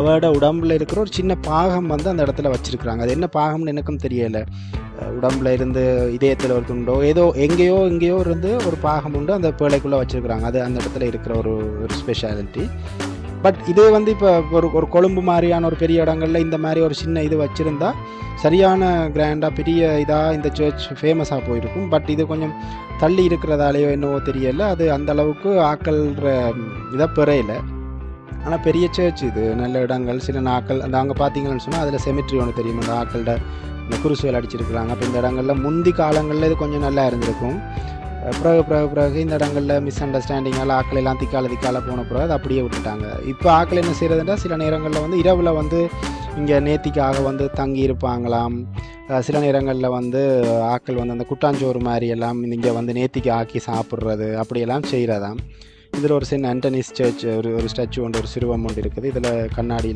அவட உடம்புல இருக்கிற ஒரு சின்ன பாகம் வந்து அந்த இடத்துல வச்சுருக்குறாங்க. அது என்ன பாகம்னு எனக்கும் தெரியலை. உடம்புல இருந்து இதயத்தில் ஒரு துண்டோ ஏதோ எங்கேயோ இருந்து ஒரு பாகம் உண்டு அந்த பேழைக்குள்ளே வச்சுருக்குறாங்க. அது அந்த இடத்துல இருக்கிற ஒரு ஒரு ஸ்பெஷாலிட்டி. பட் இதே வந்து இப்போ ஒரு கொழும்பு மாதிரியான ஒரு பெரிய இடங்களில் இந்த மாதிரி ஒரு சின்ன இது வச்சுருந்தா சரியான கிராண்டாக பெரிய இதாக இந்த சர்ச் ஃபேமஸாக போயிருக்கும். பட் இது கொஞ்சம் தள்ளி இருக்கிறதாலேயோ என்னவோ தெரியலை, அது அந்த அளவுக்கு ஆக்கள்ற இதை பெறையில. ஆனால் பெரிய சர்ச் இது, நல்ல இடங்கள், சில நாட்கள் அந்த அங்கே பார்த்தீங்கன்னு சொன்னால் அதில் செமிட்ரி ஒன்று தெரியும், அந்த ஆக்கள்கிட்ட இந்த குருசுகள் அடிச்சிருக்கிறாங்க. அப்போ இந்த இடங்களில் முந்தி காலங்களில் இது கொஞ்சம் நல்லா இருந்திருக்கும். பிறகு இந்த இடங்களில் மிஸ் அண்டர்ஸ்டாண்டிங்கால் ஆக்கள் எல்லாம் திக்கால போன பிறகு அதை அப்படியே விட்டுட்டாங்க. இப்போ ஆக்கள் என்ன செய்கிறதுன்றா சில நேரங்களில் வந்து இரவில் வந்து இங்கே நேத்திக்காக வந்து தங்கி இருப்பாங்களாம். சில நேரங்களில் வந்து ஆக்கள் வந்து அந்த குட்டாஞ்சோறு மாதிரி எல்லாம் இங்கே வந்து நேத்திக்கு ஆக்கி சாப்பிட்றது அப்படியெல்லாம் செய்கிறதாம். இதில் ஒரு சென்ட் ஆண்டனிஸ் சர்ச் ஒரு ஸ்டாச்சு ஒன்று, ஒரு சிறுவம் ஒன்று இருக்குது. இதில் கண்ணாடி